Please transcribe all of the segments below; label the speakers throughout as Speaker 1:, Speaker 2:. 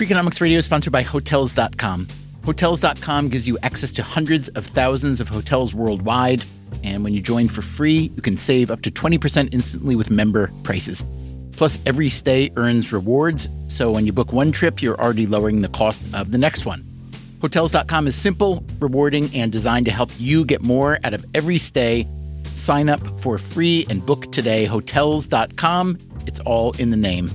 Speaker 1: Freakonomics Radio is sponsored by Hotels.com. Hotels.com gives you access to hundreds of thousands of hotels worldwide. And when you join for free, you can save up to 20% instantly with member prices. Plus, every stay earns rewards. So when you book one trip, you're already lowering the cost of the next one. Hotels.com is simple, rewarding, and designed to help you get more out of every stay. Sign up for free and book today. Hotels.com. It's all in the name.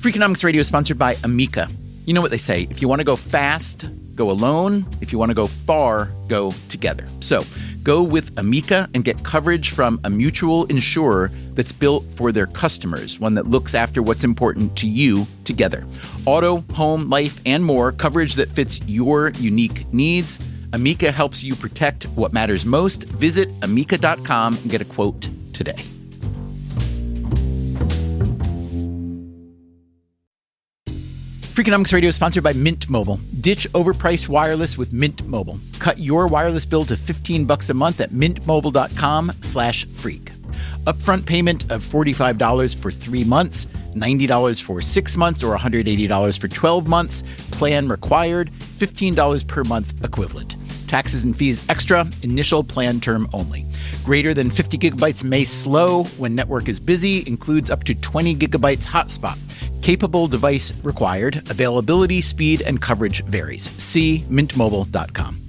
Speaker 1: Freakonomics Radio is sponsored by Amica. You know what they say, if you want to go fast, go alone. If you want to go far, go together. So go with Amica and get coverage from a mutual insurer that's built for their customers, one that looks after what's important to you together. Auto, home, life, and more, coverage that fits your unique needs. Amica helps you protect what matters most. Visit amica.com and get a quote today. Freakonomics Radio is sponsored by Mint Mobile. Ditch overpriced wireless with Mint Mobile. Cut your wireless bill to $15 a month at mintmobile.com/freak. Upfront payment of $45 for 3 months, $90 for 6 months, or $180 for 12 months. Plan required, $15 per month equivalent. Taxes and fees extra, initial plan term only. Greater than 50 gigabytes may slow when network is busy, includes up to 20 gigabytes hotspot. Capable device required. Availability, speed, and coverage varies. See mintmobile.com.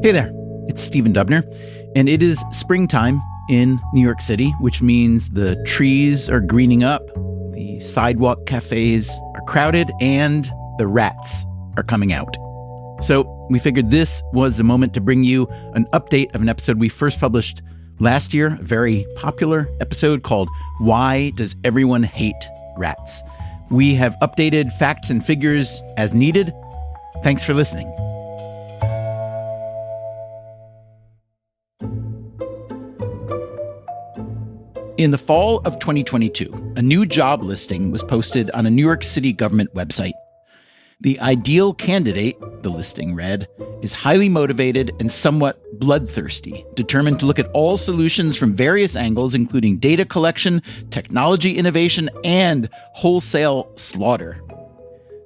Speaker 1: Hey there, it's Stephen Dubner, and it is springtime in New York City, which means the trees are greening up, the sidewalk cafes are crowded, and the rats are coming out. So we figured this was the moment to bring you an update of an episode we first published last year, a very popular episode called Why Does Everyone Hate Rats? We have updated facts and figures as needed. Thanks for listening. In the fall of 2022, a new job listing was posted on a New York City government website. The ideal candidate, the listing read, is highly motivated and somewhat bloodthirsty, determined to look at all solutions from various angles, including data collection, technology innovation, and wholesale slaughter.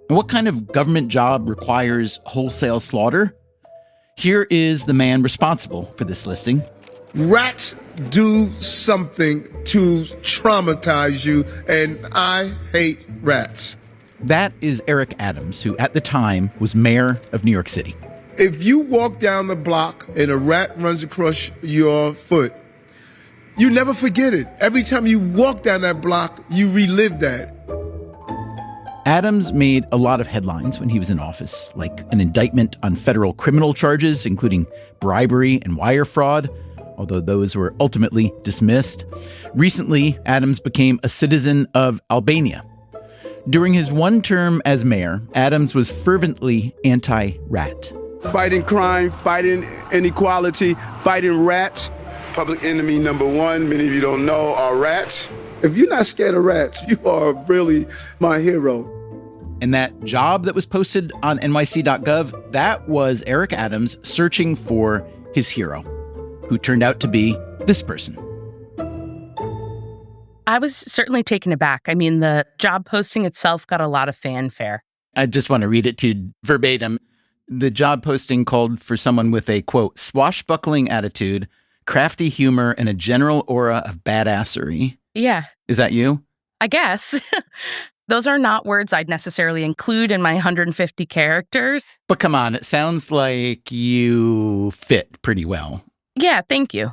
Speaker 1: And what kind of government job requires wholesale slaughter? Here is the man responsible for this listing.
Speaker 2: Rats do something to traumatize you, and I hate rats.
Speaker 1: That is Eric Adams, who at the time was mayor of New York City.
Speaker 2: If you walk down the block and a rat runs across your foot, you never forget it. Every time you walk down that block, you relive that.
Speaker 1: Adams made a lot of headlines when he was in office, like an indictment on federal criminal charges, including bribery and wire fraud, although those were ultimately dismissed. Recently, Adams became a citizen of Albania. During his one term as mayor, Adams was fervently anti-rat.
Speaker 2: Fighting crime, fighting inequality, fighting rats. Public enemy number one, many of you don't know, are rats. If you're not scared of rats, you are really my hero.
Speaker 1: And that job that was posted on nyc.gov, that was Eric Adams searching for his hero, who turned out to be this person.
Speaker 3: I was certainly taken aback. I mean, the job posting itself got a lot of fanfare.
Speaker 1: I just want to read it to you verbatim. The job posting called for someone with a, quote, swashbuckling attitude, crafty humor, and a general aura of badassery.
Speaker 3: Yeah.
Speaker 1: Is that you?
Speaker 3: I guess. Those are not words I'd necessarily include in my 150 characters.
Speaker 1: But come on, it sounds like you fit pretty well.
Speaker 3: Yeah, thank you.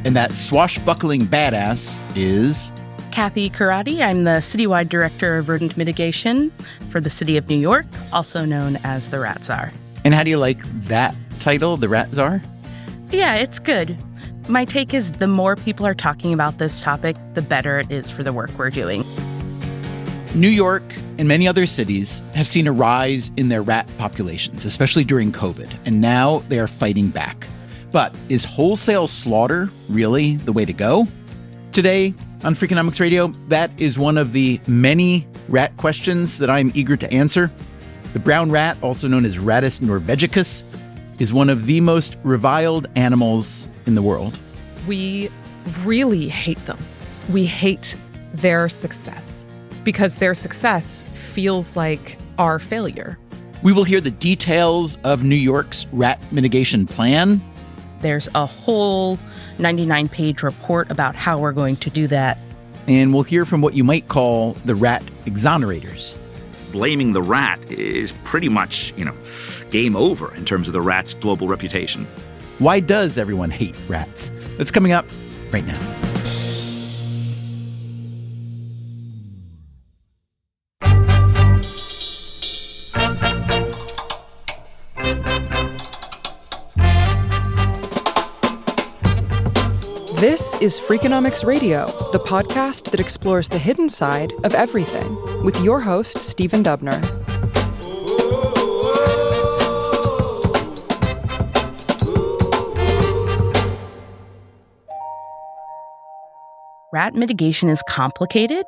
Speaker 1: And that swashbuckling badass is...
Speaker 3: Kathy Karate. I'm the citywide director of rodent mitigation for the city of New York, also known as the Rat Czar.
Speaker 1: And how do you like that title, the Rat Czar?
Speaker 3: Yeah, it's good. My take is the more people are talking about this topic, the better it is for the work we're doing.
Speaker 1: New York and many other cities have seen a rise in their rat populations, especially during COVID, and now they are fighting back. But is wholesale slaughter really the way to go? Today on Freakonomics Radio, that is one of the many rat questions that I'm eager to answer. The brown rat, also known as Rattus norvegicus, is one of the most reviled animals in the world.
Speaker 4: We really hate them. We hate their success because their success feels like our failure.
Speaker 1: We will hear the details of New York's rat mitigation plan.
Speaker 3: There's a whole 99-page report about how we're going to do that.
Speaker 1: And we'll hear from what you might call the rat exonerators.
Speaker 5: Blaming the rat is pretty much, game over in terms of the rat's global reputation.
Speaker 1: Why does everyone hate rats? That's coming up right now.
Speaker 6: This is Freakonomics Radio, the podcast that explores the hidden side of everything, with your host, Stephen Dubner.
Speaker 3: Rat mitigation is complicated.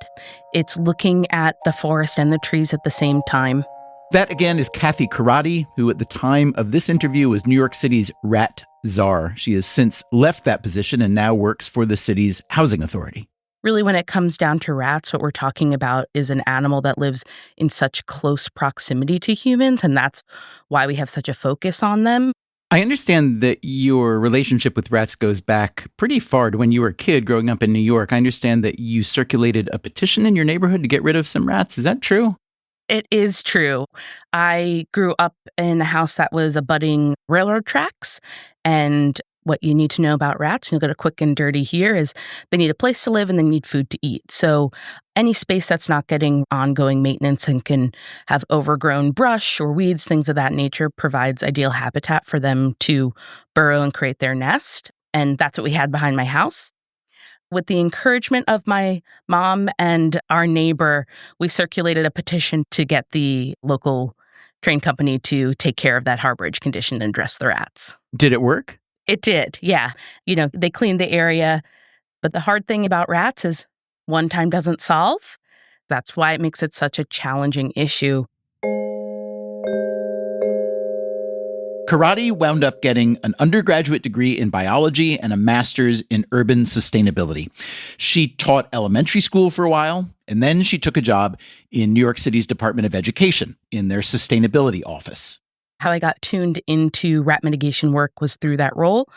Speaker 3: It's looking at the forest and the trees at the same time.
Speaker 1: That, again, is Kathy Karate, who at the time of this interview was New York City's rat czar. She has since left that position and now works for the city's housing authority.
Speaker 3: Really, when it comes down to rats, what we're talking about is an animal that lives in such close proximity to humans, and that's why we have such a focus on them.
Speaker 1: I understand that your relationship with rats goes back pretty far to when you were a kid growing up in New York. I understand that you circulated a petition in your neighborhood to get rid of some rats. Is that true?
Speaker 3: It is true. I grew up in a house that was abutting railroad tracks, and what you need to know about rats, and you'll get a quick and dirty here, is they need a place to live and they need food to eat. So any space that's not getting ongoing maintenance and can have overgrown brush or weeds, things of that nature, provides ideal habitat for them to burrow and create their nest. And that's what we had behind my house. With the encouragement of my mom and our neighbor, we circulated a petition to get the local train company to take care of that harborage condition and address the rats.
Speaker 1: Did it work?
Speaker 3: It did, yeah. They cleaned the area. But the hard thing about rats is one time doesn't solve. That's why it makes it such a challenging issue.
Speaker 1: Karate wound up getting an undergraduate degree in biology and a master's in urban sustainability. She taught elementary school for a while, and then she took a job in New York City's Department of Education in their sustainability office.
Speaker 3: How I got tuned into rat mitigation work was through that role.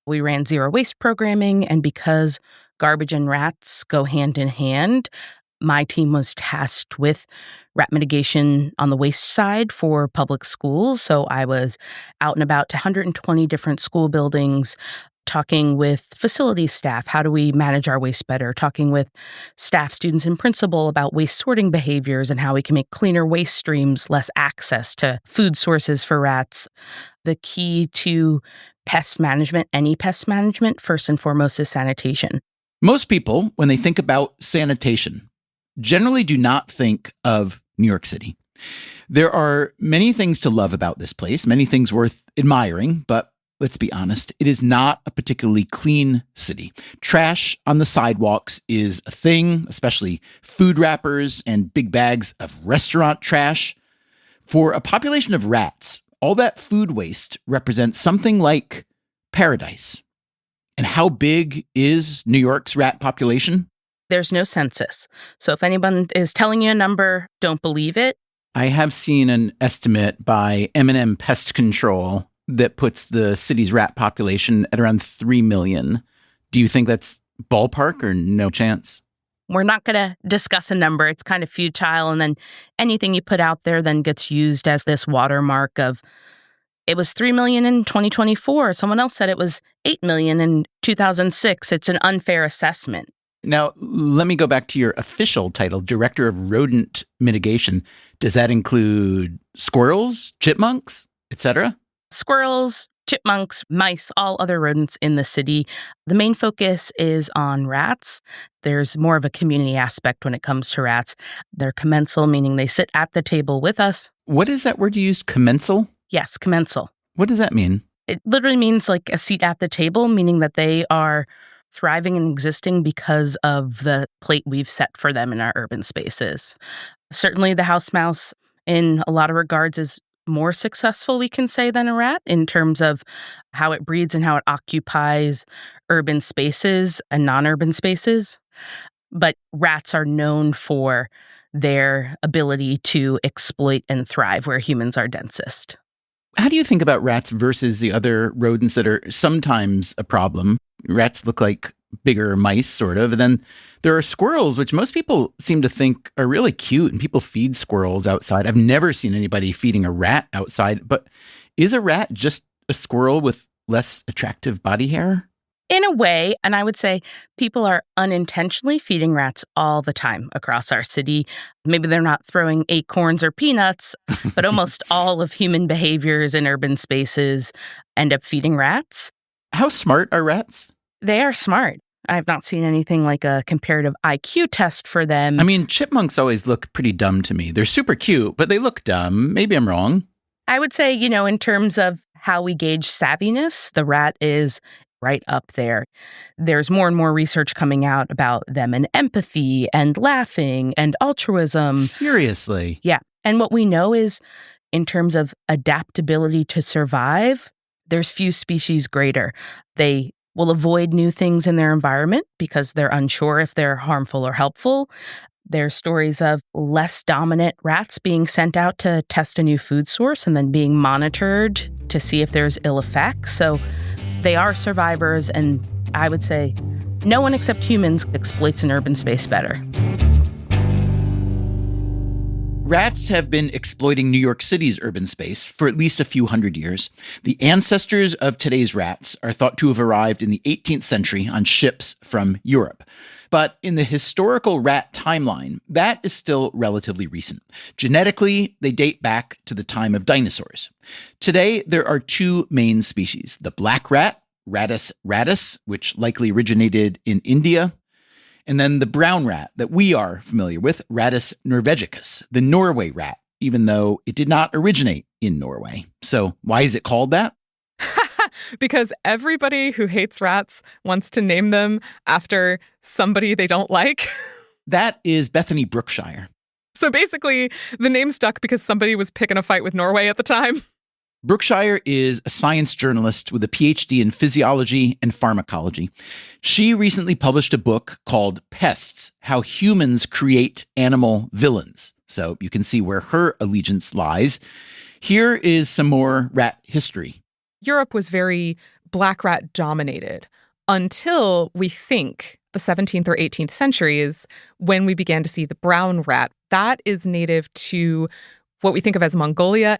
Speaker 3: We ran zero waste programming, and because garbage and rats go hand in hand, my team was tasked with rat mitigation on the waste side for public schools. So I was out and about to 120 different school buildings, talking with facility staff, how do we manage our waste better, talking with staff, students, and principal about waste sorting behaviors and how we can make cleaner waste streams, less access to food sources for rats. The key to pest management, any pest management, first and foremost, is sanitation.
Speaker 1: Most people, when they think about sanitation, generally do not think of New York City. There are many things to love about this place, many things worth admiring, but let's be honest, it is not a particularly clean city. Trash on the sidewalks is a thing, especially food wrappers and big bags of restaurant trash. For a population of rats, all that food waste represents something like paradise. And how big is New York's rat population?
Speaker 3: There's no census. So if anyone is telling you a number, don't believe it.
Speaker 1: I have seen an estimate by M&M Pest Control that puts the city's rat population at around 3 million. Do you think that's ballpark or no chance?
Speaker 3: We're not going to discuss a number. It's kind of futile. And then anything you put out there then gets used as this watermark of, it was 3 million in 2024. Someone else said it was 8 million in 2006. It's an unfair assessment.
Speaker 1: Now, let me go back to your official title, Director of Rodent Mitigation. Does that include squirrels, chipmunks, etc.?
Speaker 3: Squirrels, chipmunks, mice, all other rodents in the city. The main focus is on rats. There's more of a community aspect when it comes to rats. They're commensal, meaning they sit at the table with us.
Speaker 1: What is that word you used, commensal?
Speaker 3: Yes, commensal.
Speaker 1: What does that mean?
Speaker 3: It literally means like a seat at the table, meaning that they are thriving and existing because of the plate we've set for them in our urban spaces. Certainly the house mouse, in a lot of regards, is more successful, we can say, than a rat in terms of how it breeds and how it occupies urban spaces and non-urban spaces. But rats are known for their ability to exploit and thrive where humans are densest.
Speaker 1: How do you think about rats versus the other rodents that are sometimes a problem? Rats look like bigger mice, sort of. And then there are squirrels, which most people seem to think are really cute, and people feed squirrels outside. I've never seen anybody feeding a rat outside. But is a rat just a squirrel with less attractive body hair?
Speaker 3: In a way, and I would say people are unintentionally feeding rats all the time across our city. Maybe they're not throwing acorns or peanuts, but almost all of human behaviors in urban spaces end up feeding rats.
Speaker 1: How smart are rats?
Speaker 3: They are smart. I have not seen anything like a comparative IQ test for them.
Speaker 1: I mean, chipmunks always look pretty dumb to me. They're super cute, but they look dumb. Maybe I'm wrong.
Speaker 3: I would say, in terms of how we gauge savviness, the rat is right up there. There's more and more research coming out about them and empathy and laughing and altruism.
Speaker 1: Seriously?
Speaker 3: Yeah. And what we know is, in terms of adaptability to survive, there's few species greater. They will avoid new things in their environment because they're unsure if they're harmful or helpful. There's stories of less dominant rats being sent out to test a new food source and then being monitored to see if there's ill effects. So they are survivors, and I would say no one except humans exploits an urban space better.
Speaker 1: Rats have been exploiting New York City's urban space for at least a few hundred years. The ancestors of today's rats are thought to have arrived in the 18th century on ships from Europe. But in the historical rat timeline, that is still relatively recent. Genetically, they date back to the time of dinosaurs. Today, there are two main species: the black rat, Rattus rattus, which likely originated in India, and then the brown rat that we are familiar with, Rattus norvegicus, the Norway rat, even though it did not originate in Norway. So why is it called that?
Speaker 4: Because everybody who hates rats wants to name them after somebody they don't like.
Speaker 1: That is Bethany Brookshire.
Speaker 4: So basically, the name stuck because somebody was picking a fight with Norway at the time.
Speaker 1: Brookshire is a science journalist with a PhD in physiology and pharmacology. She recently published a book called Pests: How Humans Create Animal Villains. So you can see where her allegiance lies. Here is some more rat history.
Speaker 4: Europe was very black rat dominated until we think the 17th or 18th centuries, when we began to see the brown rat. That is native to what we think of as Mongolia.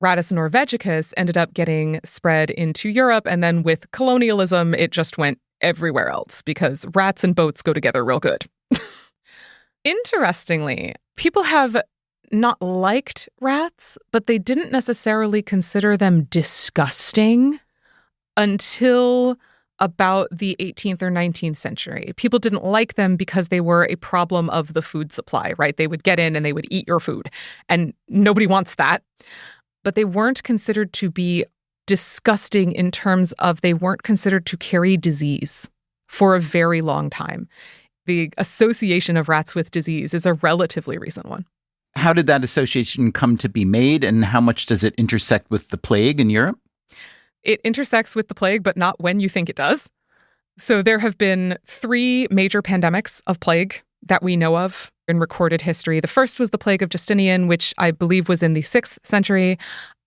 Speaker 4: Rattus norvegicus ended up getting spread into Europe, and then with colonialism, it just went everywhere else because rats and boats go together real good. Interestingly, people have not liked rats, but they didn't necessarily consider them disgusting until about the 18th or 19th century. People didn't like them because they were a problem of the food supply, right? They would get in and they would eat your food, and nobody wants that. But they weren't considered to be disgusting in terms of they weren't considered to carry disease for a very long time. The association of rats with disease is a relatively recent one.
Speaker 1: How did that association come to be made, and how much does it intersect with the plague in Europe?
Speaker 4: It intersects with the plague, but not when you think it does. So there have been 3 major pandemics of plague that we know of in recorded history. The first was the plague of Justinian, which I believe was in the 6th century.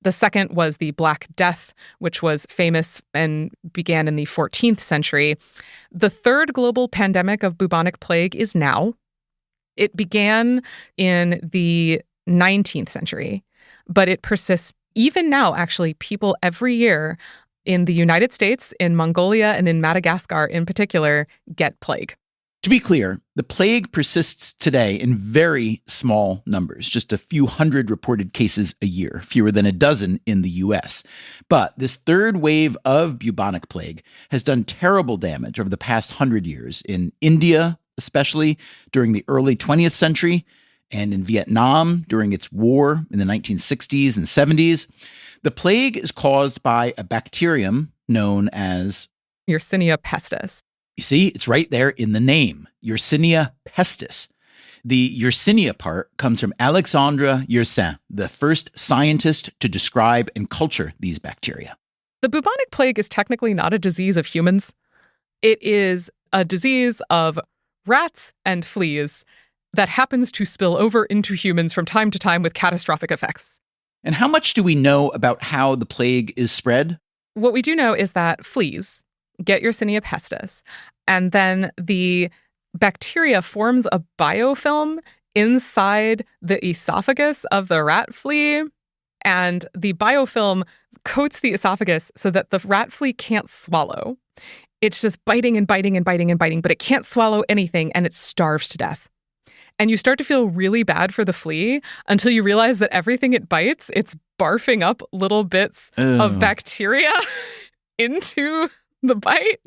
Speaker 4: The second was the Black Death, which was famous and began in the 14th century. The third global pandemic of bubonic plague is now. It began in the 19th century, but it persists even now. Actually, people every year in the United States, in Mongolia, and in Madagascar in particular, get plague.
Speaker 1: To be clear, the plague persists today in very small numbers, just a few hundred reported cases a year, fewer than a dozen in the US. But this third wave of bubonic plague has done terrible damage over the past 100 years in India, especially during the early 20th century, and in Vietnam during its war in the 1960s and 70s. The plague is caused by a bacterium known as
Speaker 4: Yersinia pestis.
Speaker 1: You see, it's right there in the name, Yersinia pestis. The Yersinia part comes from Alexandre Yersin, the first scientist to describe and culture these bacteria.
Speaker 4: The bubonic plague is technically not a disease of humans. It is a disease of rats and fleas that happens to spill over into humans from time to time with catastrophic effects.
Speaker 1: And how much do we know about how the plague is spread?
Speaker 4: What we do know is that fleas get Yersinia pestis, and then the bacteria forms a biofilm inside the esophagus of the rat flea, and the biofilm coats the esophagus so that the rat flea can't swallow. It's just biting and biting and biting and biting, but it can't swallow anything, and it starves to death. And you start to feel really bad for the flea until you realize that everything it bites, it's barfing up little bits of bacteria into the bite,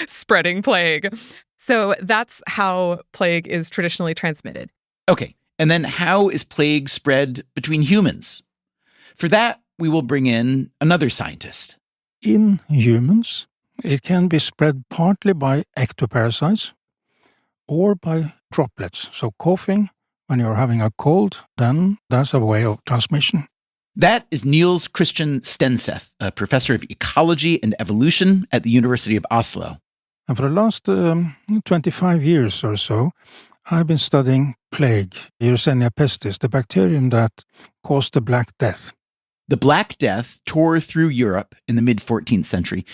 Speaker 4: spreading plague. So that's how plague is traditionally transmitted.
Speaker 1: Okay, and then how is plague spread between humans? For that, we will bring in another scientist.
Speaker 7: In humans, it can be spread partly by ectoparasites or by droplets. So coughing, when you're having a cold, then that's a way of transmission.
Speaker 1: That is Niels Christian Stenseth, a professor of ecology and evolution at the University of Oslo.
Speaker 7: And for the last 25 years or so, I've been studying plague, Yersinia pestis, the bacterium that caused the Black Death.
Speaker 1: The Black Death tore through Europe in the mid-14th century.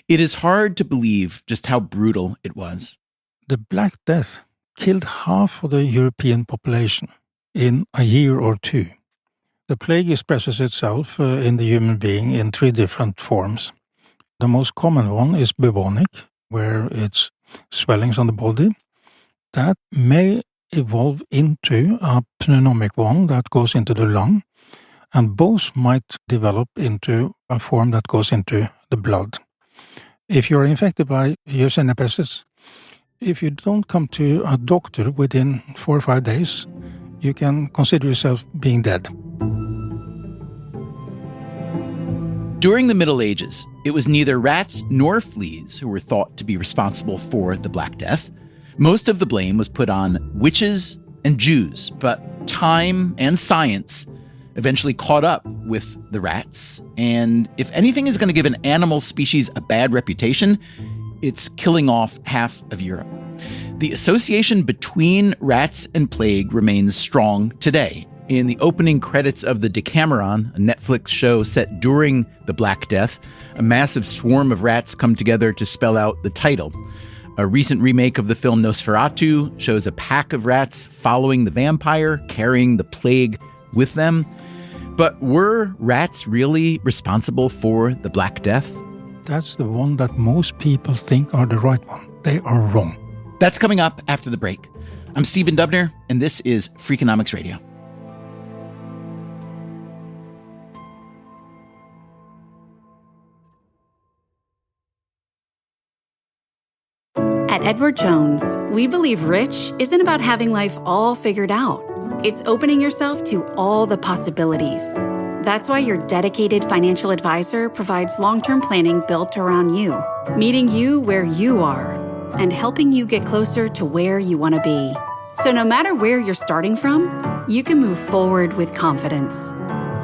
Speaker 1: It is hard to believe just how brutal it was.
Speaker 7: The Black Death killed half of the European population in a year or two. The plague expresses itself in the human being in 3 different forms. The most common one is bubonic, where it's swellings on the body. That may evolve into a pneumonic one that goes into the lung, and both might develop into a form that goes into the blood. If you're infected by Yersinia pestis, if you don't come to a doctor within 4 or 5 days, you can consider yourself being dead.
Speaker 1: During the Middle Ages, it was neither rats nor fleas who were thought to be responsible for the Black Death. Most of the blame was put on witches and Jews, but time and science eventually caught up with the rats. And if anything is going to give an animal species a bad reputation, it's killing off half of Europe. The association between rats and plague remains strong today. In the opening credits of The Decameron, a Netflix show set during the Black Death, a massive swarm of rats come together to spell out the title. A recent remake of the film Nosferatu shows a pack of rats following the vampire, carrying the plague with them. But were rats really responsible for the Black Death?
Speaker 7: That's the one that most people think are the right one. They are wrong.
Speaker 1: That's coming up after the break. I'm Stephen Dubner, and this is Freakonomics Radio.
Speaker 8: At Edward Jones, we believe rich isn't about having life all figured out. It's opening yourself to all the possibilities. That's why your dedicated financial advisor provides long-term planning built around you, meeting you where you are, and helping you get closer to where you want to be. So no matter where you're starting from, you can move forward with confidence.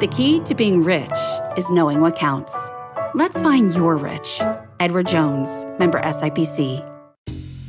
Speaker 8: The key to being rich is knowing what counts. Let's find your rich. Edward Jones, member SIPC.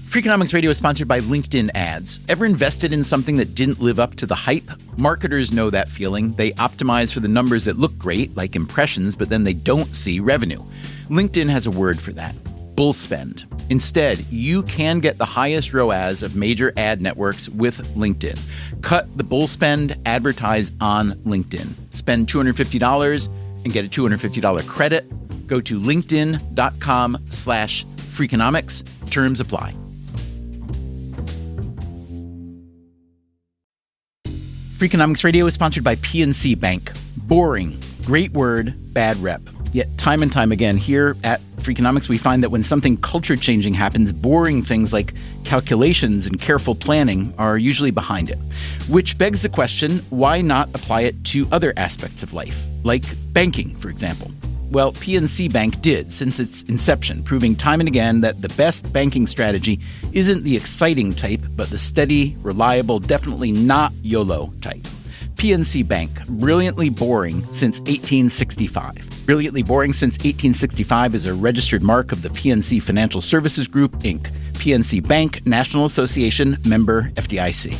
Speaker 1: Freakonomics Radio is sponsored by LinkedIn ads. Ever invested in something that didn't live up to the hype? Marketers know that feeling. They optimize for the numbers that look great, like impressions, but then they don't see revenue. LinkedIn has a word for that: bull spend. Instead, you can get the highest ROAS of major ad networks with LinkedIn. Cut the bull spend, advertise on LinkedIn. Spend $250 and get a $250 credit. Go to linkedin.com/Freakonomics. Terms apply. Freakonomics Radio is sponsored by PNC Bank. Boring, great word, bad rep. Yet time and time again here at Freakonomics, we find that when something culture-changing happens, boring things like calculations and careful planning are usually behind it. Which begs the question, why not apply it to other aspects of life, like banking, for example? Well, PNC Bank did since its inception, proving time and again that the best banking strategy isn't the exciting type, but the steady, reliable, definitely not YOLO type. PNC Bank, brilliantly boring since 1865. Brilliantly boring since 1865 is a registered mark of the PNC Financial Services Group, Inc. PNC Bank, National Association, member FDIC.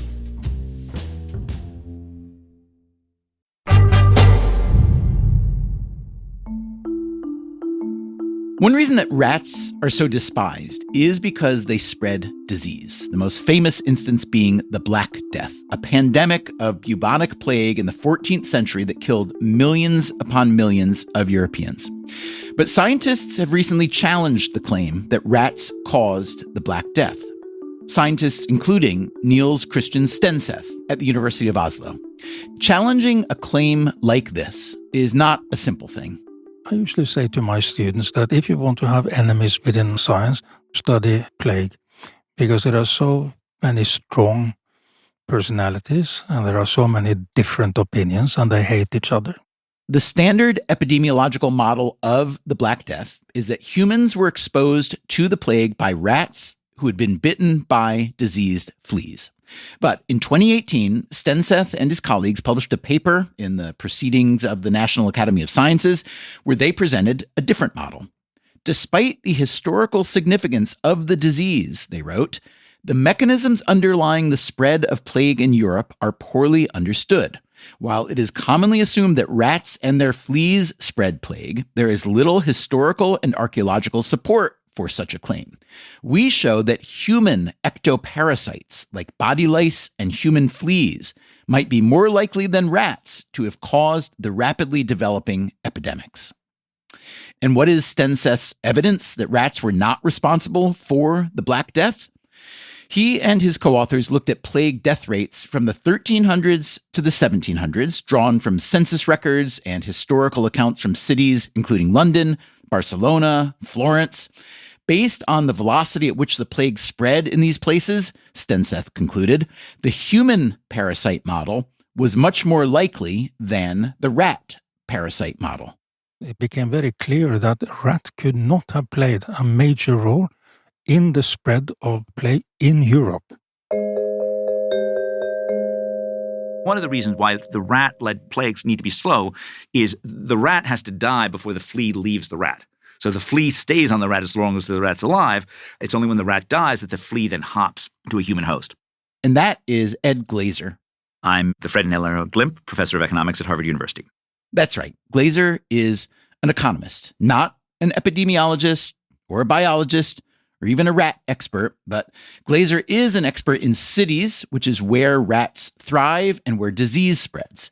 Speaker 1: One reason that rats are so despised is because they spread disease, the most famous instance being the Black Death, a pandemic of bubonic plague in the 14th century that killed millions upon millions of Europeans. But scientists have recently challenged the claim that rats caused the Black Death. Scientists including Niels Christian Stenseth at the University of Oslo. Challenging a claim like this is not a simple thing.
Speaker 7: I usually say to my students that if you want to have enemies within science, study plague, because there are so many strong personalities and there are so many different opinions and they hate each other.
Speaker 1: The standard epidemiological model of the Black Death is that humans were exposed to the plague by rats who had been bitten by diseased fleas. But in 2018, Stenseth and his colleagues published a paper in the Proceedings of the National Academy of Sciences where they presented a different model. Despite the historical significance of the disease, they wrote, the mechanisms underlying the spread of plague in Europe are poorly understood. While it is commonly assumed that rats and their fleas spread plague, there is little historical and archaeological support for such a claim. We show that human ectoparasites like body lice and human fleas might be more likely than rats to have caused the rapidly developing epidemics. And what is Stenseth's evidence that rats were not responsible for the Black Death? He and his co-authors looked at plague death rates from the 1300s to the 1700s, drawn from census records and historical accounts from cities including London, Barcelona, Florence. Based on the velocity at which the plague spread in these places, Stenseth concluded, the human parasite model was much more likely than the rat parasite model.
Speaker 7: It became very clear that rat could not have played a major role in the spread of plague in Europe.
Speaker 5: One of the reasons why the rat-led plagues need to be slow is the rat has to die before the flea leaves the rat. So the flea stays on the rat as long as the rat's alive. It's only when the rat dies that the flea then hops to a human host.
Speaker 1: And that is Ed Glaser.
Speaker 5: I'm the Fred and Eleanor Glimp Professor of Economics at Harvard University.
Speaker 1: That's right. Glaser is an economist, not an epidemiologist or a biologist or even a rat expert, but Glaser is an expert in cities, which is where rats thrive and where disease spreads.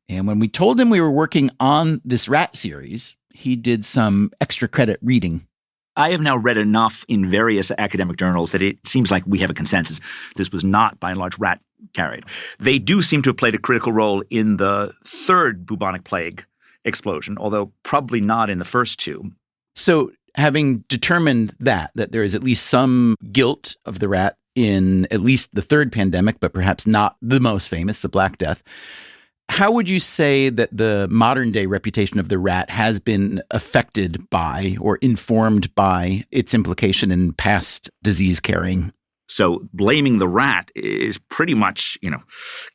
Speaker 1: And when we told him we were working on this rat series, he did some extra credit reading.
Speaker 5: I have now read enough in various academic journals that it seems like we have a consensus. This was not, by and large, rat carried. They do seem to have played a critical role in the third bubonic plague explosion, although probably not in the first two.
Speaker 1: So having determined that there is at least some guilt of the rat in at least the third pandemic, but perhaps not the most famous, the Black Death, how would you say that the modern day reputation of the rat has been affected by or informed by its implication in past disease carrying?
Speaker 5: So blaming the rat is pretty much,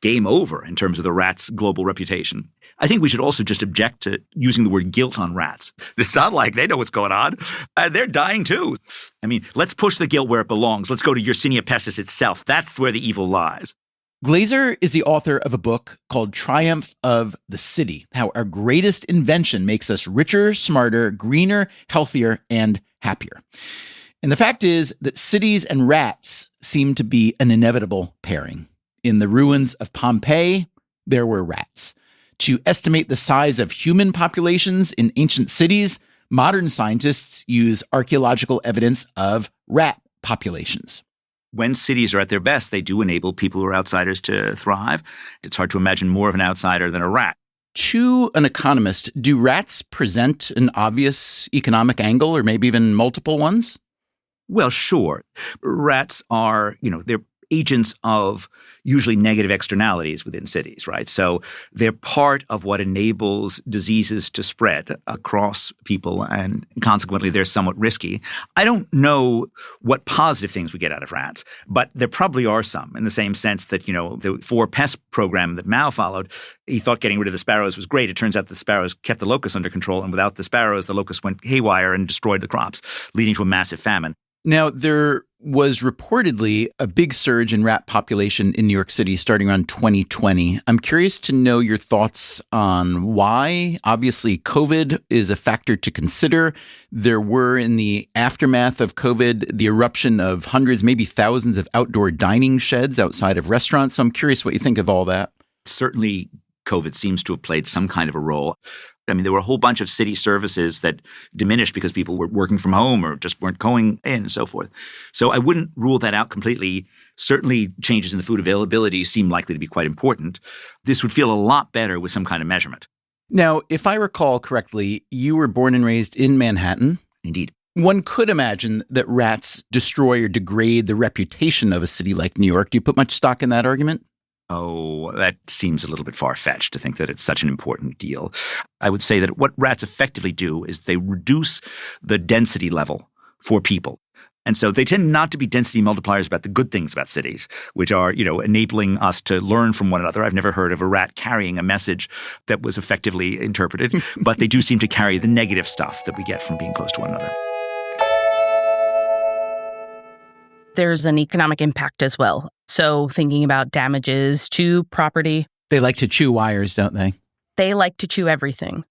Speaker 5: game over in terms of the rat's global reputation. I think we should also just object to using the word guilt on rats. It's not like they know what's going on. They're dying too. I mean, let's push the guilt where it belongs. Let's go to Yersinia pestis itself. That's where the evil lies.
Speaker 1: Glaser is the author of a book called Triumph of the City, How Our Greatest Invention Makes Us Richer, Smarter, Greener, Healthier, and Happier. And the fact is that cities and rats seem to be an inevitable pairing. In the ruins of Pompeii, there were rats. To estimate the size of human populations in ancient cities, modern scientists use archaeological evidence of rat populations.
Speaker 5: When cities are at their best, they do enable people who are outsiders to thrive. It's hard to imagine more of an outsider than a rat.
Speaker 1: To an economist, do rats present an obvious economic angle or maybe even multiple ones?
Speaker 5: Well, sure. Rats are, they're agents of usually negative externalities within cities, right? So they're part of what enables diseases to spread across people, and consequently, they're somewhat risky. I don't know what positive things we get out of rats, but there probably are some, in the same sense that, the 4-pest program that Mao followed, he thought getting rid of the sparrows was great. It turns out the sparrows kept the locusts under control, and without the sparrows, the locusts went haywire and destroyed the crops, leading to a massive famine.
Speaker 1: Now, there was reportedly a big surge in rat population in New York City starting around 2020. I'm curious to know your thoughts on why. Obviously, COVID is a factor to consider. There were, in the aftermath of COVID, the eruption of hundreds, maybe thousands of outdoor dining sheds outside of restaurants. So I'm curious what you think of all that.
Speaker 5: Certainly, COVID seems to have played some kind of a role. I mean, there were a whole bunch of city services that diminished because people were working from home or just weren't going in and so forth. So I wouldn't rule that out completely. Certainly changes in the food availability seem likely to be quite important. This would feel a lot better with some kind of measurement.
Speaker 1: Now, if I recall correctly, you were born and raised in Manhattan.
Speaker 5: Indeed.
Speaker 1: One could imagine that rats destroy or degrade the reputation of a city like New York. Do you put much stock in that argument?
Speaker 5: Oh, that seems a little bit far-fetched to think that it's such an important deal. I would say that what rats effectively do is they reduce the density level for people. And so they tend not to be density multipliers about the good things about cities, which are, enabling us to learn from one another. I've never heard of a rat carrying a message that was effectively interpreted, but they do seem to carry the negative stuff that we get from being close to one another.
Speaker 3: There's an economic impact as well. So thinking about damages to property.
Speaker 1: They like to chew wires, don't they?
Speaker 3: They like to chew everything.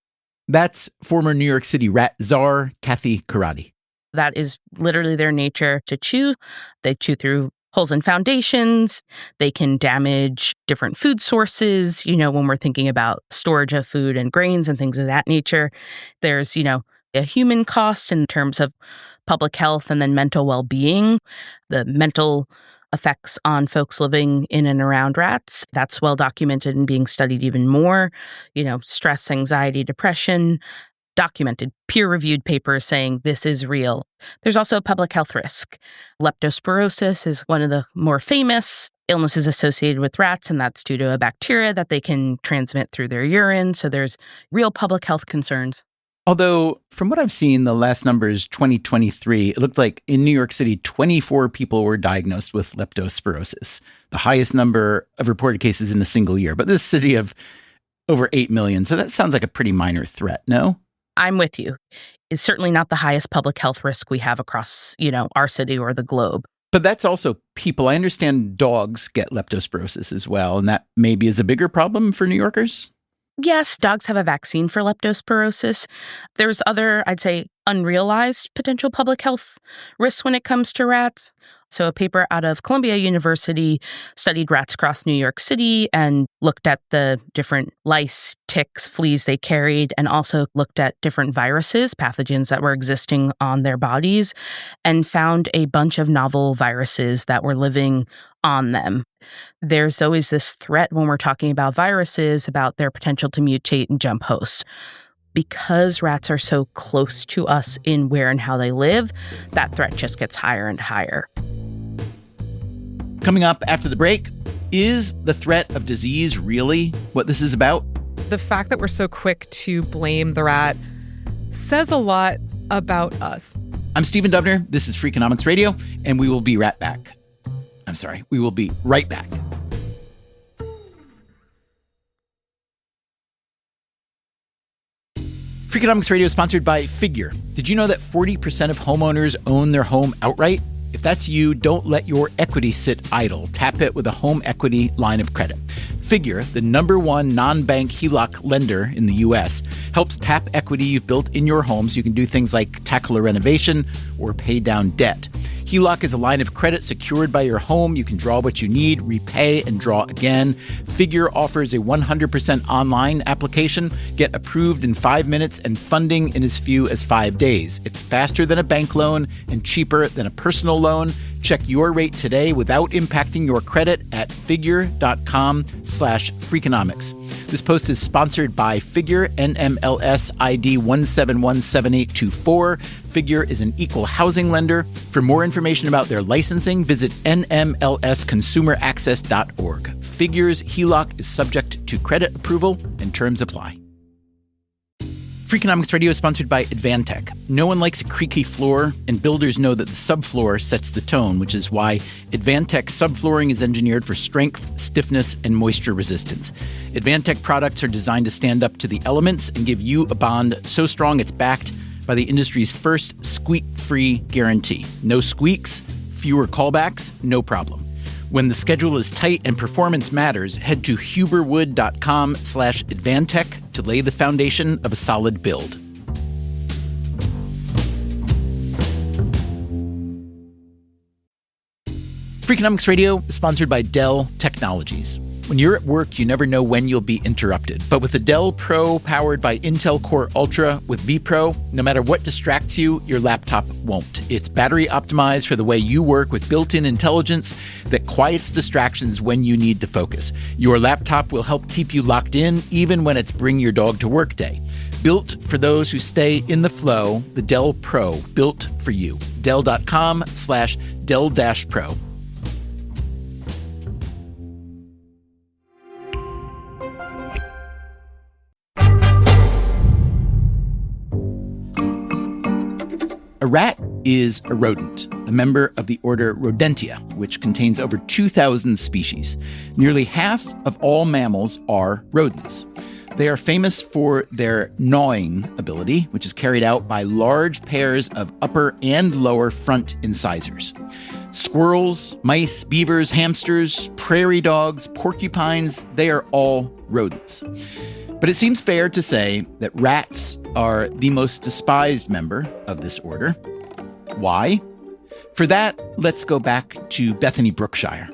Speaker 1: That's former New York City rat czar Kathy Karate.
Speaker 3: That is literally their nature, to chew. They chew through holes in foundations. They can damage different food sources, when we're thinking about storage of food and grains and things of that nature. There's, a human cost in terms of public health and then mental well-being, the mental effects on folks living in and around rats. That's well documented and being studied even more. Stress, anxiety, depression, documented, peer-reviewed papers saying this is real. There's also a public health risk. Leptospirosis is one of the more famous illnesses associated with rats, and that's due to a bacteria that they can transmit through their urine. So there's real public health concerns.
Speaker 1: Although, from what I've seen, the last number is 2023. It looked like in New York City, 24 people were diagnosed with leptospirosis, the highest number of reported cases in a single year. But this city of over 8 million. So that sounds like a pretty minor threat, no?
Speaker 3: I'm with you. It's certainly not the highest public health risk we have across, our city or the globe.
Speaker 1: But that's also people. I understand dogs get leptospirosis as well, and that maybe is a bigger problem for New Yorkers?
Speaker 3: Yes, dogs have a vaccine for leptospirosis. There's other, I'd say, unrealized potential public health risks when it comes to rats. So a paper out of Columbia University studied rats across New York City and looked at the different lice, ticks, fleas they carried, and also looked at different viruses, pathogens that were existing on their bodies, and found a bunch of novel viruses that were living on them. There's always this threat when we're talking about viruses about their potential to mutate and jump hosts. Because rats are so close to us in where and how they live, that threat just gets higher and higher.
Speaker 1: Coming up after the break, is the threat of disease really what this is about?
Speaker 4: The fact that we're so quick to blame the rat says a lot about us.
Speaker 1: I'm Stephen Dubner. This is Freakonomics Radio, and we will be right back. We will be right back. Freakonomics Radio is sponsored by Figure. Did you know that 40% of homeowners own their home outright? If that's you, don't let your equity sit idle. Tap it with a home equity line of credit. Figure, the #1 non-bank HELOC lender in the U.S., helps tap equity you've built in your home so you can do things like tackle a renovation or pay down debt. HELOC is a line of credit secured by your home. You can draw what you need, repay, and draw again. Figure offers a 100% online application. Get approved in 5 minutes and funding in as few as 5 days. It's faster than a bank loan and cheaper than a personal loan. Check your rate today without impacting your credit at figure.com/Freakonomics. This post is sponsored by Figure, NMLS ID 1717824. Figure is an equal housing lender. For more information about their licensing, visit nmlsconsumeraccess.org. Figure's HELOC is subject to credit approval and terms apply. Freakonomics Radio is sponsored by Advantech. No one likes a creaky floor, and builders know that the subfloor sets the tone, which is why Advantech subflooring is engineered for strength, stiffness, and moisture resistance. Advantech products are designed to stand up to the elements and give you a bond so strong it's backed by the industry's first squeak-free guarantee. No squeaks, fewer callbacks, no problem. When the schedule is tight and performance matters, head to huberwood.com/Advantech to lay the foundation of a solid build. Freakonomics Radio is sponsored by Dell Technologies. When you're at work, you never know when you'll be interrupted. But with the Dell Pro powered by Intel Core Ultra with vPro, no matter what distracts you, your laptop won't. It's battery optimized for the way you work with built-in intelligence that quiets distractions when you need to focus. Your laptop will help keep you locked in even when it's bring your dog to work day. Built for those who stay in the flow, the Dell Pro, built for you. Dell.com/Dell-Pro. A rat is a rodent, a member of the order Rodentia, which contains over 2,000 species. Nearly half of all mammals are rodents. They are famous for their gnawing ability, which is carried out by large pairs of upper and lower front incisors. Squirrels, mice, beavers, hamsters, prairie dogs, porcupines, they are all rodents. But it seems fair to say that rats are the most despised member of this order. Why? For that, let's go back to Bethany Brookshire.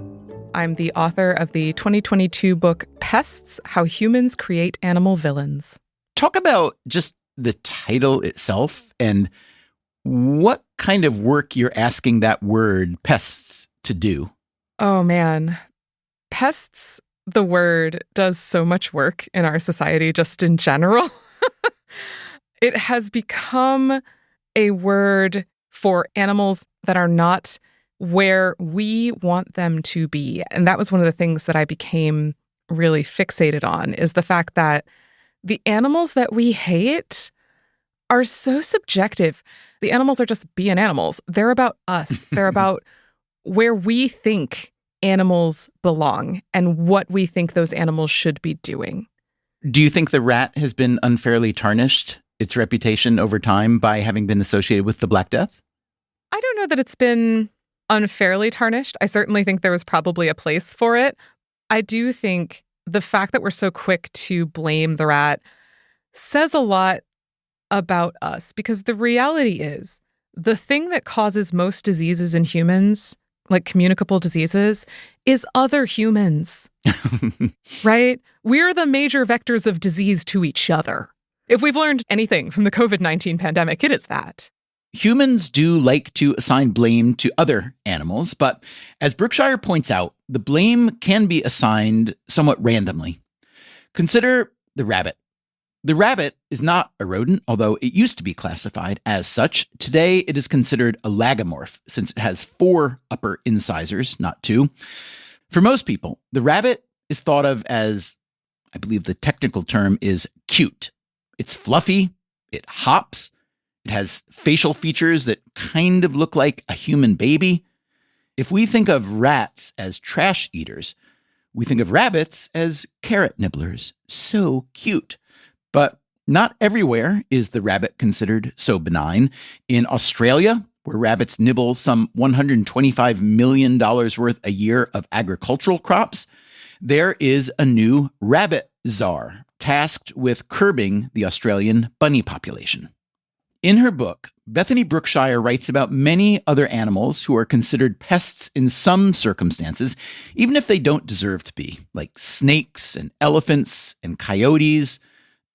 Speaker 4: I'm the author of the 2022 book, Pests: How Humans Create Animal Villains.
Speaker 1: Talk about just the title itself and what kind of work you're asking that word, pests, to do.
Speaker 4: Oh, man. Pests, the word, does so much work in our society just in general. It has become a word for animals that are not where we want them to be. And that was one of the things that I became really fixated on, is the fact that the animals that we hate are so subjective. The animals are just being animals. They're about us. They're about where we think animals belong and what we think those animals should be doing.
Speaker 1: Do you think the rat has been unfairly tarnished, its reputation over time, by having been associated with the Black Death?
Speaker 4: I don't know that it's been unfairly tarnished. I certainly think there was probably a place for it. I do think the fact that we're so quick to blame the rat says a lot about us, because the reality is the thing that causes most diseases in humans, like communicable diseases, is other humans, right? We're the major vectors of disease to each other. If we've learned anything from the COVID-19 pandemic, it is that.
Speaker 1: Humans do like to assign blame to other animals, but as Brookshire points out, the blame can be assigned somewhat randomly. Consider the rabbit. The rabbit is not a rodent, although it used to be classified as such. Today, it is considered a lagomorph, since it has 4 upper incisors, not 2. For most people, the rabbit is thought of as, I believe the technical term is, cute. It's fluffy, it hops, it has facial features that kind of look like a human baby. If we think of rats as trash eaters, we think of rabbits as carrot nibblers. So cute. But not everywhere is the rabbit considered so benign. In Australia, where rabbits nibble some $125 million worth a year of agricultural crops, there is a new rabbit czar tasked with curbing the Australian bunny population. In her book, Bethany Brookshire writes about many other animals who are considered pests in some circumstances, even if they don't deserve to be, like snakes and elephants and coyotes,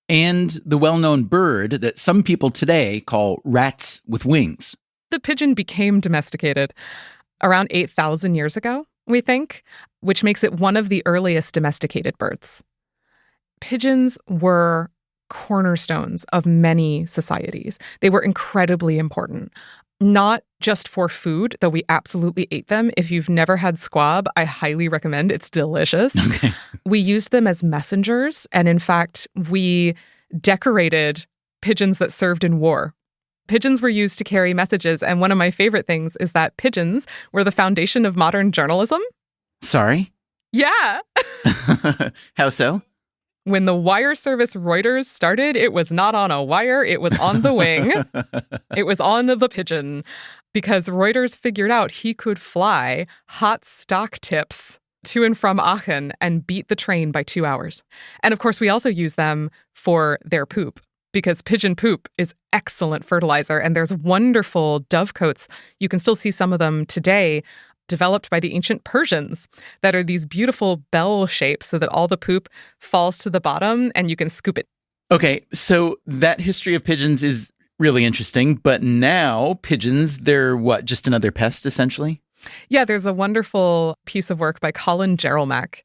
Speaker 1: and the well-known bird that some people today call rats with wings.
Speaker 4: The pigeon became domesticated. around 8,000 years ago, we think, which makes it one of the earliest domesticated birds. Pigeons were cornerstones of many societies. They were incredibly important, not just for food, though we absolutely ate them. If you've never had squab, I highly recommend. It's delicious.
Speaker 1: Okay.
Speaker 4: We used them as messengers, and in fact, we decorated pigeons that served in war. Pigeons were used to carry messages, and one of my favorite things is that pigeons were the foundation of modern journalism.
Speaker 1: Sorry?
Speaker 4: Yeah.
Speaker 1: How so?
Speaker 4: When the wire service Reuters started, it was not on a wire, it was on the wing. It was on the pigeon, because Reuters figured out he could fly hot stock tips to and from Aachen and beat the train by 2 hours. And of course, we also use them for their poop, because pigeon poop is excellent fertilizer. And there's wonderful dovecotes. You can still see some of them today, developed by the ancient Persians, that are these beautiful bell shapes so that all the poop falls to the bottom and you can scoop it.
Speaker 1: Okay, so that history of pigeons is really interesting, but now pigeons, they're what, just another pest, essentially?
Speaker 4: Yeah, there's a wonderful piece of work by Colin Jerelmack,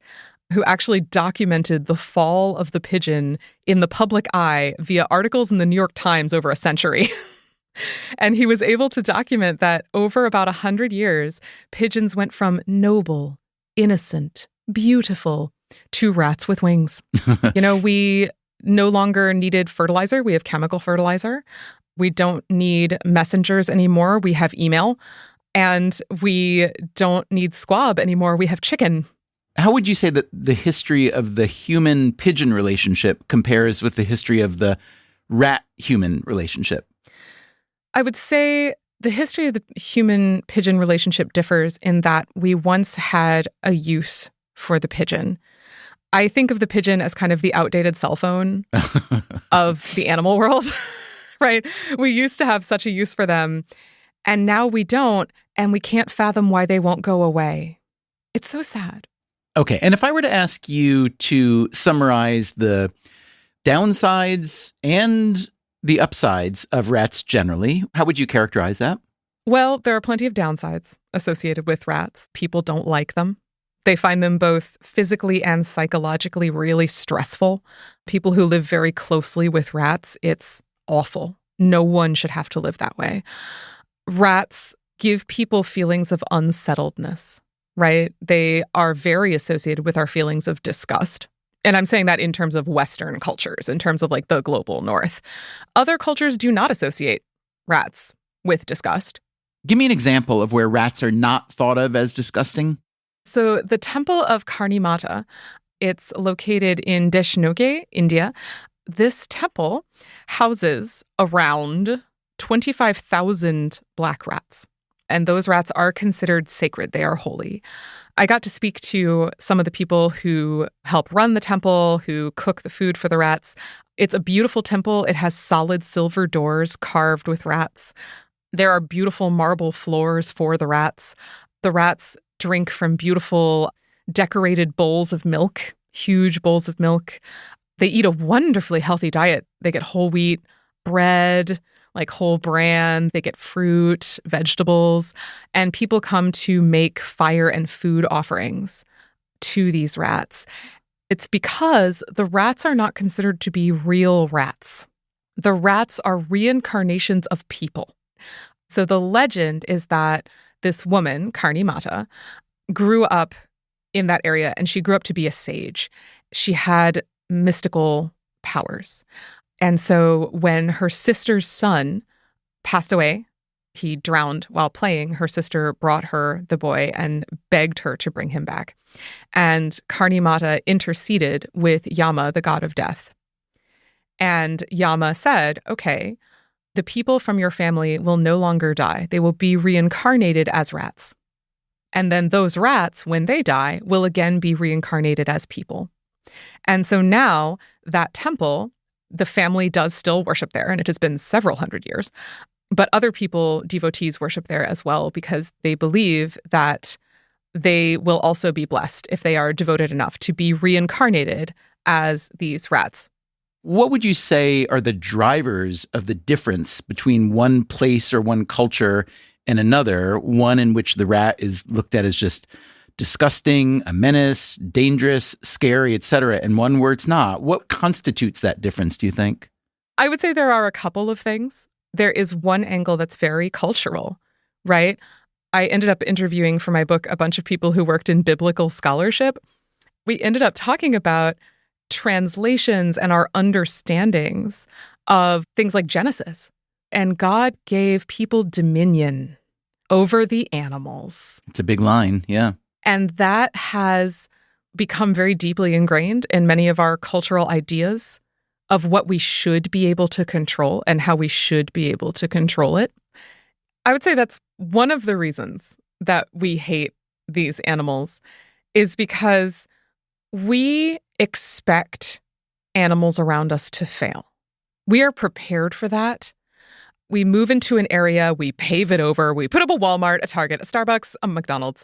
Speaker 4: who actually documented the fall of the pigeon in the public eye via articles in the New York Times over a century. And he was able to document that over about 100 years, pigeons went from noble, innocent, beautiful to rats with wings. We no longer needed fertilizer. We have chemical fertilizer. We don't need messengers anymore. We have email. And we don't need squab anymore. We have chicken.
Speaker 1: How would you say that the history of the human-pigeon relationship compares with the history of the rat-human relationship?
Speaker 4: I would say the history of the human-pigeon relationship differs in that we once had a use for the pigeon. I think of the pigeon as kind of the outdated cell phone of the animal world, right? We used to have such a use for them, and now we don't, and we can't fathom why they won't go away. It's so sad.
Speaker 1: Okay, and if I were to ask you to summarize the downsides and the upsides of rats generally, how would you characterize that?
Speaker 4: Well, there are plenty of downsides associated with rats. People don't like them. They find them both physically and psychologically really stressful. People who live very closely with rats, it's awful. No one should have to live that way. Rats give people feelings of unsettledness, right? They are very associated with our feelings of disgust. And I'm saying that in terms of Western cultures, in terms of like the global North. Other cultures do not associate rats with disgust.
Speaker 1: Give me an example of where rats are not thought of as disgusting.
Speaker 4: So the temple of Karni Mata, it's located in Deshnoge, India. This temple houses around 25,000 black rats. And those rats are considered sacred. They are holy. I got to speak to some of the people who help run the temple, who cook the food for the rats. It's a beautiful temple. It has solid silver doors carved with rats. There are beautiful marble floors for the rats. The rats drink from beautiful decorated bowls of milk, huge bowls of milk. They eat a wonderfully healthy diet. They get whole wheat bread, like whole bran. They get fruit, vegetables, and people come to make fire and food offerings to these rats. It's because the rats are not considered to be real rats. The rats are reincarnations of people. So the legend is that this woman, Karni Mata, grew up in that area, and she grew up to be a sage. She had mystical powers. And so when her sister's son passed away, he drowned while playing, her sister brought her the boy and begged her to bring him back. And Karni Mata interceded with Yama, the god of death. And Yama said, okay, the people from your family will no longer die. They will be reincarnated as rats. And then those rats, when they die, will again be reincarnated as people. And so now that temple, the family does still worship there, and it has been several hundred years. But other people, devotees, worship there as well because they believe that they will also be blessed if they are devoted enough to be reincarnated as these rats.
Speaker 1: What would you say are the drivers of the difference between one place or one culture and another, one in which the rat is looked at as just disgusting, a menace, dangerous, scary, etc., and one where it's not. What constitutes that difference, do you think?
Speaker 4: I would say there are a couple of things. There is one angle that's very cultural, right? I ended up interviewing for my book a bunch of people who worked in biblical scholarship. We ended up talking about translations and our understandings of things like Genesis. And God gave people dominion over the animals.
Speaker 1: It's a big line, yeah.
Speaker 4: And that has become very deeply ingrained in many of our cultural ideas of what we should be able to control and how we should be able to control it. I would say that's one of the reasons that we hate these animals is because we expect animals around us to fail. We are prepared for that. We move into an area, we pave it over, we put up a Walmart, a Target, a Starbucks, a McDonald's,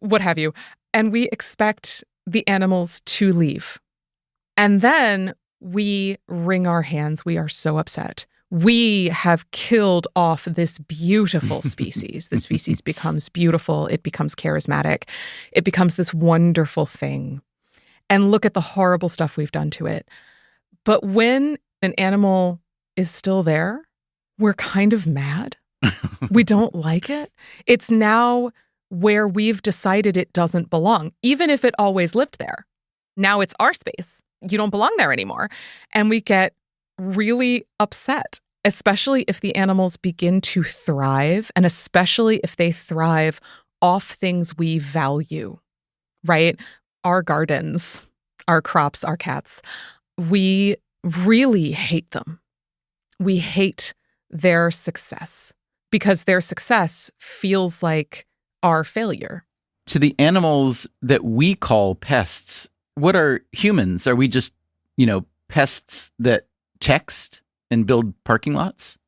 Speaker 4: what have you, and we expect the animals to leave. And then we wring our hands. We are so upset. We have killed off this beautiful species. The species becomes beautiful. It becomes charismatic. It becomes this wonderful thing. And look at the horrible stuff we've done to it. But when an animal is still there, we're kind of mad. We don't like it. It's now where we've decided it doesn't belong, even if it always lived there. Now it's our space. You don't belong there anymore. And we get really upset, especially if the animals begin to thrive, and especially if they thrive off things we value, right? Our gardens, our crops, our cats. We really hate them. We hate their success because their success feels like our failure.
Speaker 1: To the animals that we call pests, what are humans? Are we just, pests that text and build parking lots?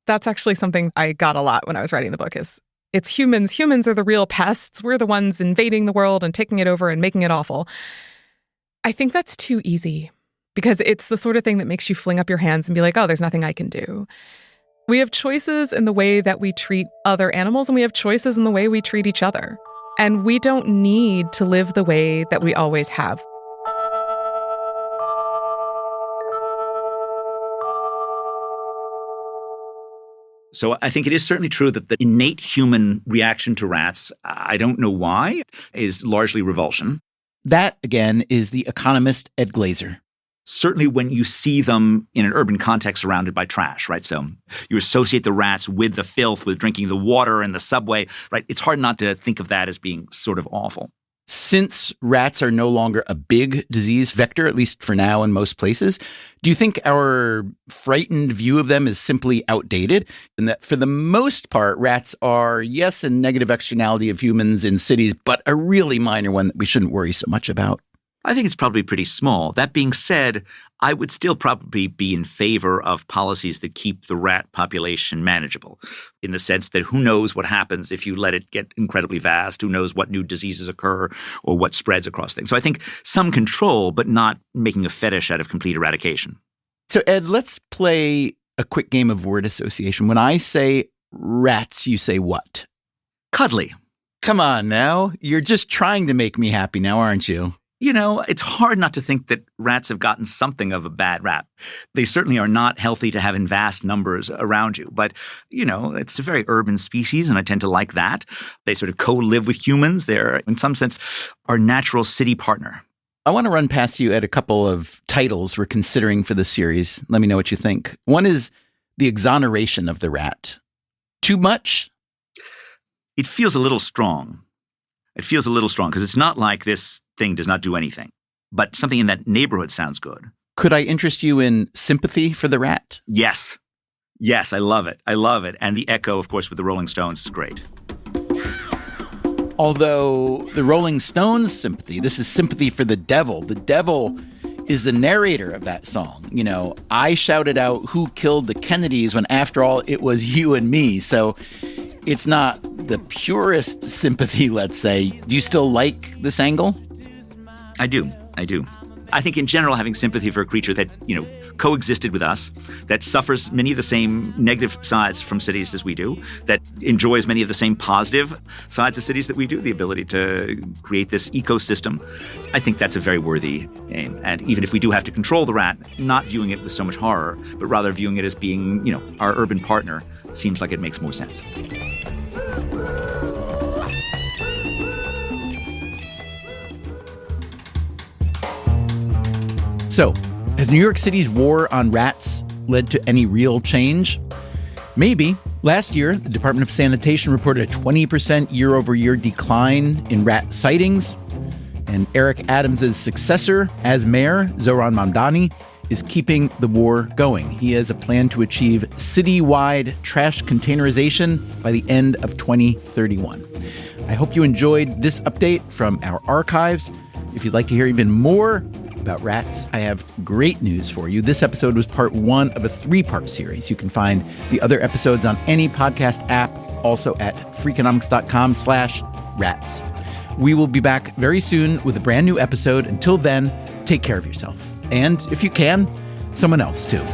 Speaker 4: That's actually something I got a lot when I was writing the book is it's humans. Humans are the real pests. We're the ones invading the world and taking it over and making it awful. I think that's too easy because it's the sort of thing that makes you fling up your hands and be like, oh, there's nothing I can do. We have choices in the way that we treat other animals, and we have choices in the way we treat each other. And we don't need to live the way that we always have.
Speaker 5: So I think it is certainly true that the innate human reaction to rats, I don't know why, is largely revulsion.
Speaker 1: That, again, is the economist Ed Glazer.
Speaker 5: Certainly when you see them in an urban context surrounded by trash, right? So you associate the rats with the filth, with drinking the water in the subway, right? It's hard not to think of that as being sort of awful.
Speaker 1: Since rats are no longer a big disease vector, at least for now in most places, do you think our frightened view of them is simply outdated? And that for the most part, rats are, yes, a negative externality of humans in cities, but a really minor one that we shouldn't worry so much about?
Speaker 5: I think it's probably pretty small. That being said, I would still probably be in favor of policies that keep the rat population manageable, in the sense that who knows what happens if you let it get incredibly vast, who knows what new diseases occur or what spreads across things. So I think some control, but not making a fetish out of complete eradication.
Speaker 1: So Ed, let's play a quick game of word association. When I say rats, you say what?
Speaker 5: Cuddly.
Speaker 1: Come on now. You're just trying to make me happy now, aren't you?
Speaker 5: It's hard not to think that rats have gotten something of a bad rap. They certainly are not healthy to have in vast numbers around you. But, it's a very urban species, and I tend to like that. They sort of co-live with humans. They're, in some sense, our natural city partner.
Speaker 1: I want to run past you at a couple of titles we're considering for the series. Let me know what you think. One is The Exoneration of the Rat. Too much?
Speaker 5: It feels a little strong. Because it's not like this thing does not do anything. But something in that neighborhood sounds good.
Speaker 1: Could I interest you in sympathy for the rat?
Speaker 5: Yes. Yes, I love it. And the echo, of course, with the Rolling Stones is great.
Speaker 1: Although the Rolling Stones sympathy, this is sympathy for the devil. The devil is the narrator of that song. I shouted out who killed the Kennedys when after all it was you and me. So it's not the purest sympathy, let's say. Do you still like this angle?
Speaker 5: I do. I think in general, having sympathy for a creature that, coexisted with us, that suffers many of the same negative sides from cities as we do, that enjoys many of the same positive sides of cities that we do, the ability to create this ecosystem. I think that's a very worthy aim. And even if we do have to control the rat, not viewing it with so much horror, but rather viewing it as being, our urban partner, seems like it makes more sense.
Speaker 1: So, has New York City's war on rats led to any real change? Maybe. Last year, the Department of Sanitation reported a 20% year-over-year decline in rat sightings. And Eric Adams' successor as mayor, Zohran Mamdani, is keeping the war going. He has a plan to achieve citywide trash containerization by the end of 2031. I hope you enjoyed this update from our archives. If you'd like to hear even more about rats, I have great news for you. This episode was part 1 of a 3-part series. You can find the other episodes on any podcast app, also at freakonomics.com/rats. We will be back very soon with a brand new episode. Until then, take care of yourself. And if you can, someone else too.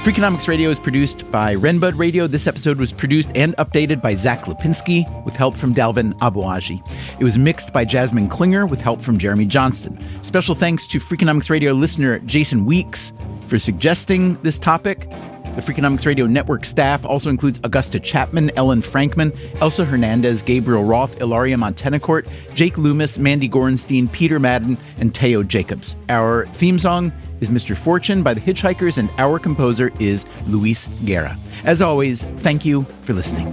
Speaker 1: Freakonomics Radio is produced by Renbud Radio. This episode was produced and updated by Zach Lipinski with help from Dalvin Abuaji. It was mixed by Jasmine Klinger with help from Jeremy Johnston. Special thanks to Freakonomics Radio listener Jason Weeks for suggesting this topic. The Freakonomics Radio Network staff also includes Augusta Chapman, Ellen Frankman, Elsa Hernandez, Gabriel Roth, Ilaria Montenacourt, Jake Loomis, Mandy Gorenstein, Peter Madden, and Teo Jacobs. Our theme song is Mr. Fortune by the Hitchhikers, and our composer is Luis Guerra. As always, thank you for listening.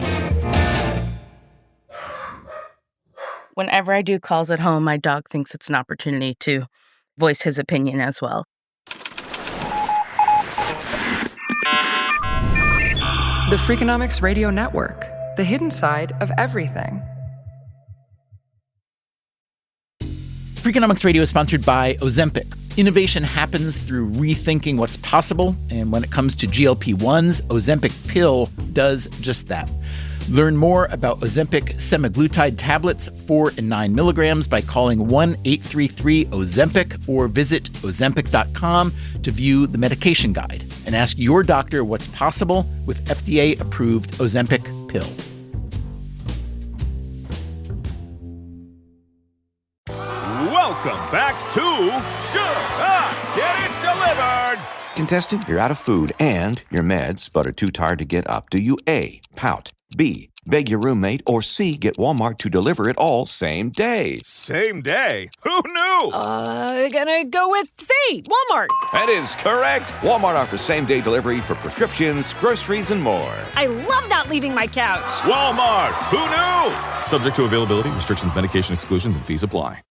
Speaker 3: Whenever I do calls at home, my dog thinks it's an opportunity to voice his opinion as well.
Speaker 6: The Freakonomics Radio Network, the hidden side of everything.
Speaker 1: Freakonomics Radio is sponsored by Ozempic. Innovation happens through rethinking what's possible, and when it comes to GLP-1s, Ozempic pill does just that. Learn more about Ozempic semaglutide tablets, 4 and 9 milligrams, by calling 1-833-OZEMPIC or visit Ozempic.com to view the medication guide and ask your doctor what's possible with FDA-approved Ozempic pill.
Speaker 9: Welcome back to Should I Get It Delivered?
Speaker 10: Contestant, you're out of food and your meds, but are too tired to get up. Do you A, pout, B, beg your roommate, or C, get Walmart to deliver it all same day?
Speaker 9: Same day? Who knew?
Speaker 11: Gonna go with C, Walmart.
Speaker 10: That is correct. Walmart offers same-day delivery for prescriptions, groceries, and more.
Speaker 11: I love not leaving my couch.
Speaker 9: Walmart. Who knew? Subject to availability, restrictions, medication exclusions, and fees apply.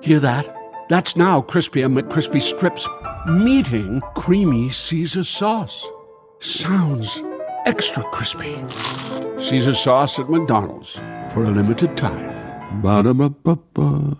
Speaker 12: Hear that? That's now Crispy and McCrispy strips meeting creamy Caesar sauce. Sounds extra crispy. Caesar sauce at McDonald's for a limited time. Ba-da-ba-ba-ba.